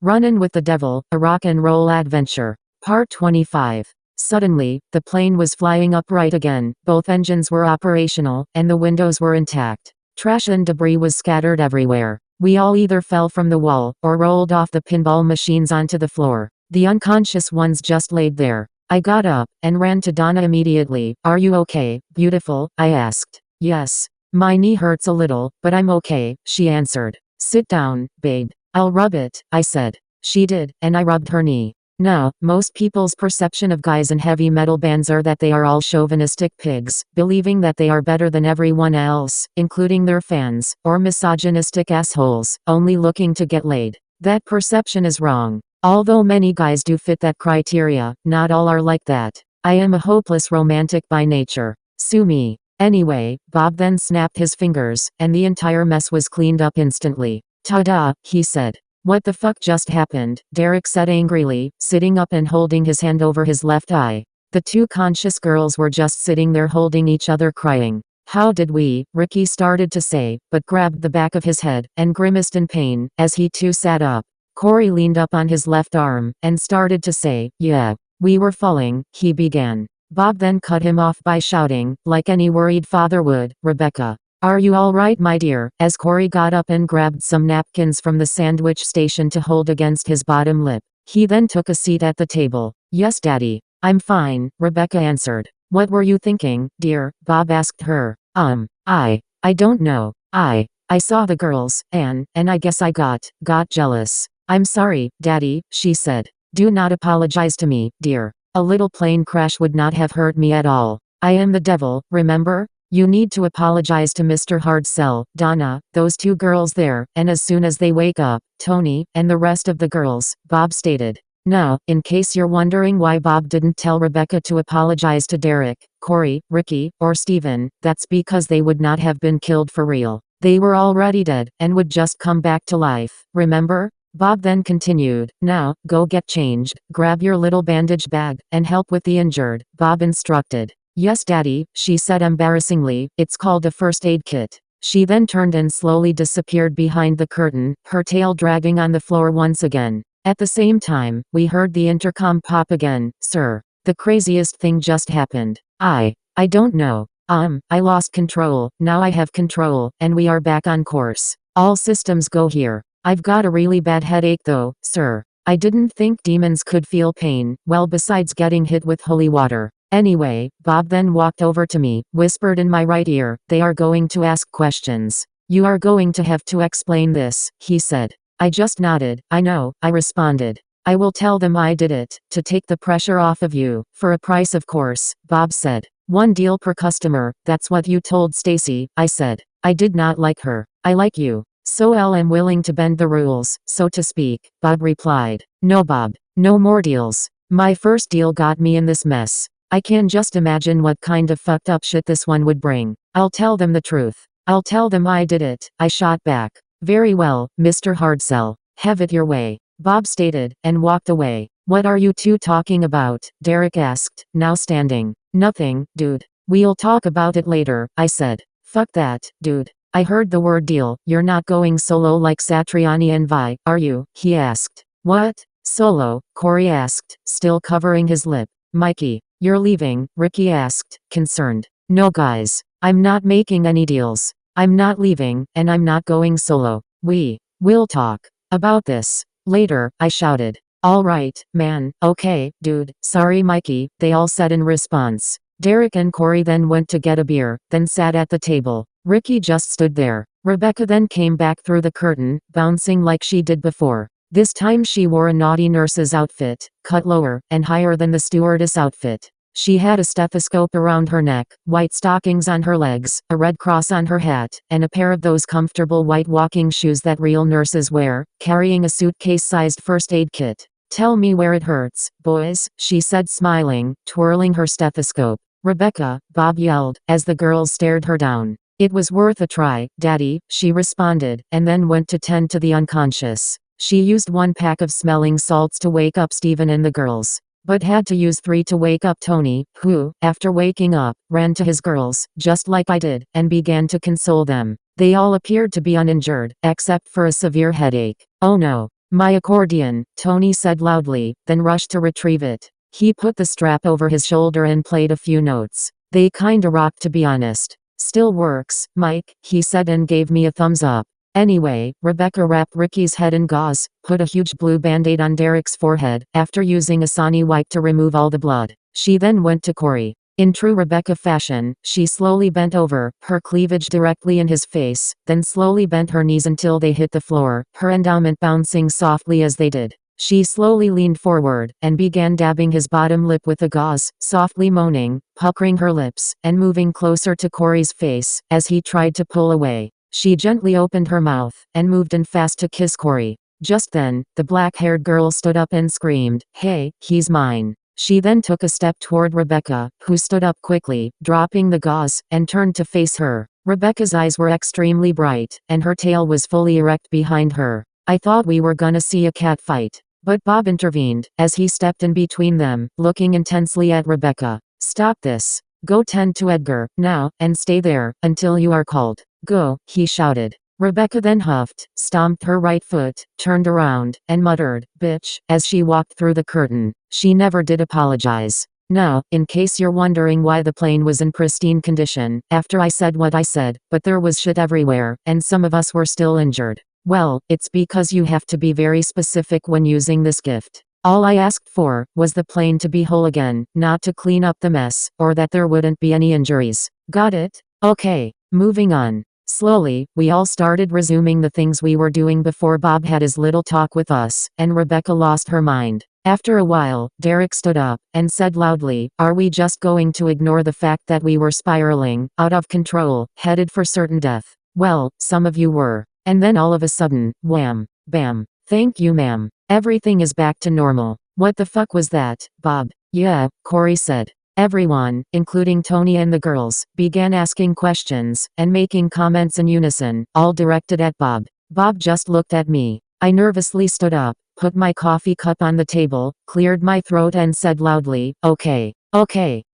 Runnin' with the Devil, a rock and roll adventure. Part 25. Suddenly, the plane was flying upright again, both engines were operational, and the windows were intact. Trash and debris was scattered everywhere. We all either fell from the wall, or rolled off the pinball machines onto the floor. The unconscious ones just laid there. I got up, and ran to Donna immediately. "Are you okay, beautiful?" I asked. "Yes. My knee hurts a little, but I'm okay," she answered. "Sit down, babe. I'll rub it," I said. She did, and I rubbed her knee. Now, most people's perception of guys in heavy metal bands are that they are all chauvinistic pigs, believing that they are better than everyone else, including their fans, or misogynistic assholes, only looking to get laid. That perception is wrong. Although many guys do fit that criteria, not all are like that. I am a hopeless romantic by nature. Sue me. Anyway, Bob then snapped his fingers, and the entire mess was cleaned up instantly. "Ta-da," he said. "What the fuck just happened?" Derek said angrily, sitting up and holding his hand over his left eye. The two conscious girls were just sitting there holding each other crying. "How did we?" Ricky started to say, but grabbed the back of his head, and grimaced in pain, as he too sat up. Corey leaned up on his left arm, and started to say, "Yeah. We were falling," he began. Bob then cut him off by shouting, like any worried father would, "Rebecca. Are you all right, my dear?" As Corey got up and grabbed some napkins from the sandwich station to hold against his bottom lip. He then took a seat at the table. "Yes, Daddy. I'm fine," Rebecca answered. "What were you thinking, dear?" Bob asked her. I don't know. I saw the girls, and I guess I got jealous." "I'm sorry, Daddy," she said. "Do not apologize to me, dear. A little plane crash would not have hurt me at all. I am the devil, remember? You need to apologize to Mr. Hardsell, Donna, those two girls there, and as soon as they wake up, Tony, and the rest of the girls," Bob stated. Now, in case you're wondering why Bob didn't tell Rebecca to apologize to Derek, Corey, Ricky, or Steven, that's because they would not have been killed for real. They were already dead, and would just come back to life, remember? Bob then continued, "Now, go get changed, grab your little bandage bag, and help with the injured," Bob instructed. "Yes, Daddy," she said embarrassingly. "It's called a first aid kit." She then turned and slowly disappeared behind the curtain, her tail dragging on the floor once again. At the same time, we heard the intercom pop again. "Sir, the craziest thing just happened. I don't know. I lost control, now I have control, and we are back on course. All systems go here. I've got a really bad headache though, sir. I didn't think demons could feel pain, well besides getting hit with holy water. Anyway," Bob then walked over to me, whispered in my right ear, "They are going to ask questions. You are going to have to explain this," he said. I just nodded. "I know," I responded. "I will tell them I did it, to take the pressure off of you, for a price of course," Bob said. "One deal per customer, that's what you told Stacy," I said. I did not like her. "I like you. So I'm willing to bend the rules, so to speak," Bob replied. "No, Bob. No more deals. My first deal got me in this mess. I can just imagine what kind of fucked up shit this one would bring. I'll tell them the truth. I'll tell them I did it," I shot back. "Very well, Mr. Hardsell. Have it your way," Bob stated, and walked away. "What are you two talking about?" Derek asked, now standing. "Nothing, dude. We'll talk about it later," I said. "Fuck that, dude. I heard the word deal. You're not going solo like Satriani and Vi, are you?" he asked. "What? Solo?" Corey asked, still covering his lip. "Mikey, you're leaving?" Ricky asked, concerned. "No guys. I'm not making any deals. I'm not leaving, and I'm not going solo. We'll talk about this later," I shouted. "All right, man, okay, dude, sorry Mikey," they all said in response. Derek and Corey then went to get a beer, then sat at the table. Ricky just stood there. Rebecca then came back through the curtain, bouncing like she did before. This time she wore a naughty nurse's outfit, cut lower, and higher than the stewardess outfit. She had a stethoscope around her neck, white stockings on her legs, a red cross on her hat, and a pair of those comfortable white walking shoes that real nurses wear, carrying a suitcase-sized first aid kit. "Tell me where it hurts, boys," she said smiling, twirling her stethoscope. "Rebecca," Bob yelled, as the girls stared her down. "It was worth a try, Daddy," she responded, and then went to tend to the unconscious. She used 1 pack of smelling salts to wake up Steven and the girls, but had to use 3 to wake up Tony, who, after waking up, ran to his girls, just like I did, and began to console them. They all appeared to be uninjured, except for a severe headache. "Oh no. My accordion, Tony said loudly, then rushed to retrieve it. He put the strap over his shoulder and played a few notes. They kinda rocked, to be honest. Still works, Mike, he said and gave me a thumbs up. Anyway, Rebecca wrapped Ricky's head in gauze, put a huge blue band-aid on Derek's forehead, after using a Sani wipe to remove all the blood. She then went to Corey. In true Rebecca fashion, she slowly bent over, her cleavage directly in his face, then slowly bent her knees until they hit the floor, her endowment bouncing softly as they did. She slowly leaned forward, and began dabbing his bottom lip with the gauze, softly moaning, puckering her lips, and moving closer to Corey's face, as he tried to pull away. She gently opened her mouth, and moved in fast to kiss Corey. Just then, the black-haired girl stood up and screamed, "Hey, he's mine." She then took a step toward Rebecca, who stood up quickly, dropping the gauze, and turned to face her. Rebecca's eyes were extremely bright, and her tail was fully erect behind her. I thought we were gonna see a cat fight. But Bob intervened, as he stepped in between them, looking intensely at Rebecca. "Stop this. Go tend to Edgar, now, and stay there, until you are called. Go," he shouted. Rebecca then huffed, stomped her right foot, turned around, and muttered, "Bitch," as she walked through the curtain. She never did apologize. Now, in case you're wondering why the plane was in pristine condition, after I said what I said, but there was shit everywhere, and some of us were still injured. Well, it's because you have to be very specific when using this gift. All I asked for was the plane to be whole again, not to clean up the mess, or that there wouldn't be any injuries. Got it? Okay, moving on. Slowly, we all started resuming the things we were doing before Bob had his little talk with us, and Rebecca lost her mind. After a while, Derek stood up, and said loudly, "Are we just going to ignore the fact that we were spiraling, out of control, headed for certain death? Well, some of you were. And then all of a sudden, wham, bam. Thank you, ma'am. Everything is back to normal." "What the fuck was that, Bob?" "Yeah," Corey said. Everyone, including Tony and the girls, began asking questions, and making comments in unison, all directed at Bob. Bob just looked at me. I nervously stood up, put my coffee cup on the table, cleared my throat and said loudly, "Okay,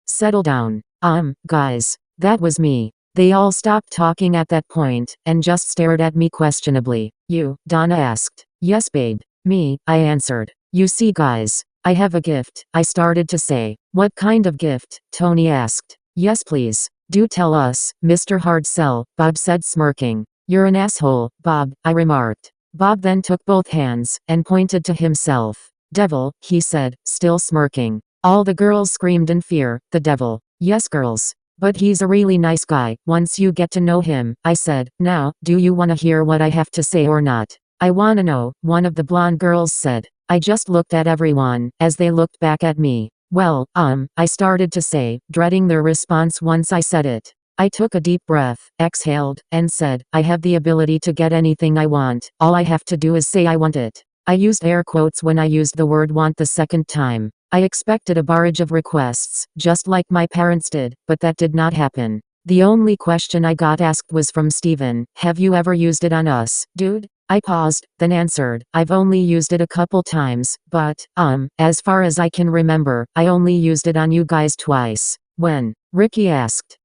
settle down. Guys. That was me." They all stopped talking at that point, and just stared at me questionably. "You?" Donna asked. "Yes, babe. Me," I answered. "You see, guys. I have a gift," I started to say. "What kind of gift?" Tony asked. "Yes, please. Do tell us, Mr. Hard Sell," Bob said, smirking. "You're an asshole, Bob," I remarked. Bob then took both hands, and pointed to himself. "Devil," he said, still smirking. All the girls screamed in fear. "The devil." "Yes, girls. But he's a really nice guy, once you get to know him," I said. "Now, do you wanna hear what I have to say or not?" "I wanna know," one of the blonde girls said. I just looked at everyone, as they looked back at me. "Well, I started to say, dreading their response once I said it. I took a deep breath, exhaled, and said, "I have the ability to get anything I want, all I have to do is say I want it." I used air quotes when I used the word want the second time. I expected a barrage of requests, just like my parents did, but that did not happen. The only question I got asked was from Steven, "Have you ever used it on us, dude?" I paused, then answered, "I've only used it a couple times, but, as far as I can remember, I only used it on you guys twice." "When?" Ricky asked.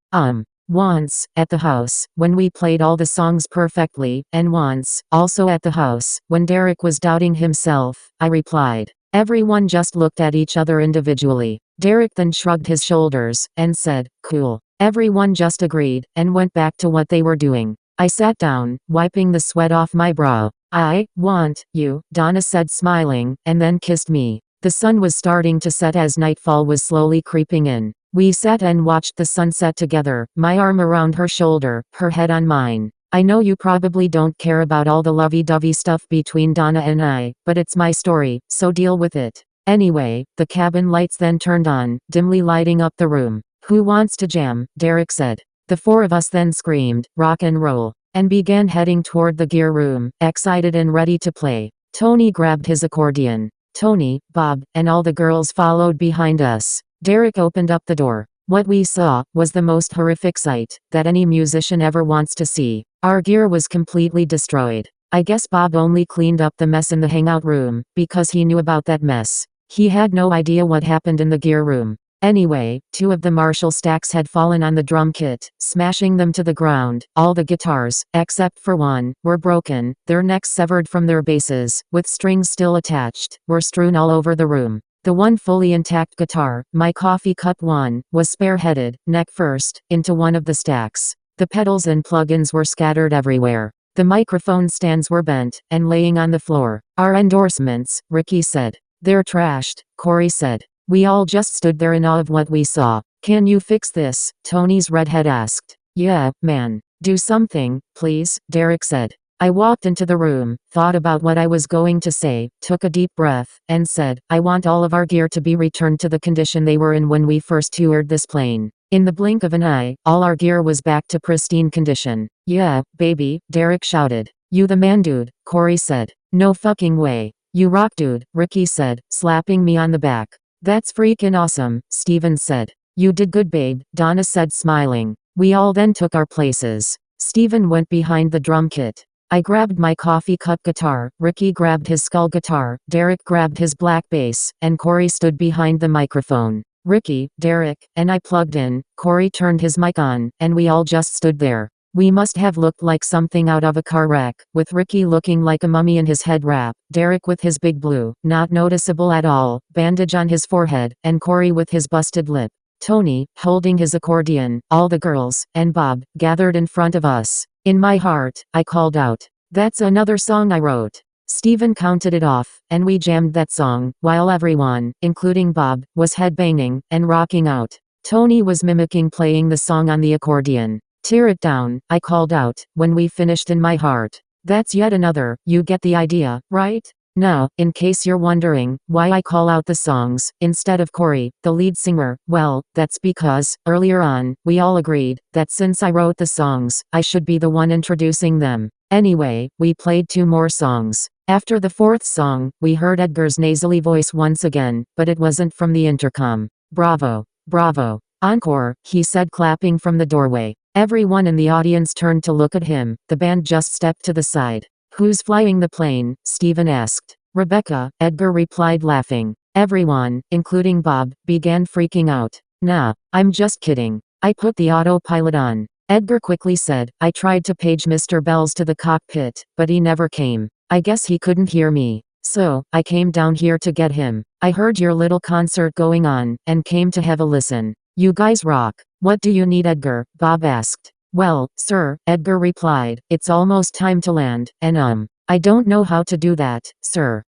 Once, at the house, when we played all the songs perfectly, and once, also at the house, when Derek was doubting himself," I replied. Everyone just looked at each other individually. Derek then shrugged his shoulders, and said, "Cool." Everyone just agreed, and went back to what they were doing. I sat down, wiping the sweat off my brow. "I want you," Donna said, smiling, and then kissed me. The sun was starting to set as nightfall was slowly creeping in. We sat and watched the sunset together, my arm around her shoulder, her head on mine. I know you probably don't care about all the lovey-dovey stuff between Donna and I, but it's my story, so deal with it. Anyway, the cabin lights then turned on, dimly lighting up the room. "Who wants to jam?" Derek said. The four of us then screamed, "Rock and roll," and began heading toward the gear room, excited and ready to play. Tony grabbed his accordion. Tony, Bob, and all the girls followed behind us. Derek opened up the door. What we saw was the most horrific sight that any musician ever wants to see. Our gear was completely destroyed. I guess Bob only cleaned up the mess in the hangout room, because he knew about that mess. He had no idea what happened in the gear room. Anyway, 2 of the Marshall stacks had fallen on the drum kit, smashing them to the ground. All the guitars, except for one, were broken, their necks severed from their bases, with strings still attached, were strewn all over the room. The one fully intact guitar, my coffee cup one, was spearheaded, neck first, into one of the stacks. The pedals and plugins were scattered everywhere. The microphone stands were bent, and laying on the floor. Our endorsements, Ricky said. They're trashed, Corey said. We all just stood there in awe of what we saw. Can you fix this? Tony's redhead asked. Yeah, man. Do something, please, Derek said. I walked into the room, thought about what I was going to say, took a deep breath, and said, I want all of our gear to be returned to the condition they were in when we first toured this plane. In the blink of an eye, all our gear was back to pristine condition. Yeah, baby, Derek shouted. You the man dude, Corey said. No fucking way. You rock dude, Ricky said, slapping me on the back. That's freaking awesome, Steven said. You did good babe, Donna said smiling. We all then took our places. Steven went behind the drum kit. I grabbed my coffee cup guitar, Ricky grabbed his skull guitar, Derek grabbed his black bass, and Corey stood behind the microphone. Ricky, Derek, and I plugged in, Corey turned his mic on, and we all just stood there. We must have looked like something out of a car wreck, with Ricky looking like a mummy in his head wrap, Derek with his big blue, not noticeable at all, bandage on his forehead, and Corey with his busted lip. Tony, holding his accordion, all the girls, and Bob, gathered in front of us. In my heart, I called out. That's another song I wrote. Steven counted it off, and we jammed that song, while everyone, including Bob, was headbanging, and rocking out. Tony was mimicking playing the song on the accordion. Tear it down, I called out, when we finished in my heart. That's yet another, you get the idea, right? Now, in case you're wondering, why I call out the songs, instead of Corey, the lead singer, well, that's because, earlier on, we all agreed, that since I wrote the songs, I should be the one introducing them. Anyway, we played 2 more songs. After the 4th song, we heard Edgar's nasally voice once again, but it wasn't from the intercom. Bravo. Bravo. Encore, he said clapping from the doorway. Everyone in the audience turned to look at him, the band just stepped to the side. Who's flying the plane? Steven asked. Rebecca, Edgar replied laughing. Everyone, including Bob, began freaking out. Nah, I'm just kidding. I put the autopilot on. Edgar quickly said, I tried to page Mr. Bells to the cockpit, but he never came. I guess he couldn't hear me. So, I came down here to get him. I heard your little concert going on, and came to have a listen. You guys rock. What do you need, Edgar? Bob asked. Well, sir, Edgar replied, it's almost time to land, and I don't know how to do that, sir.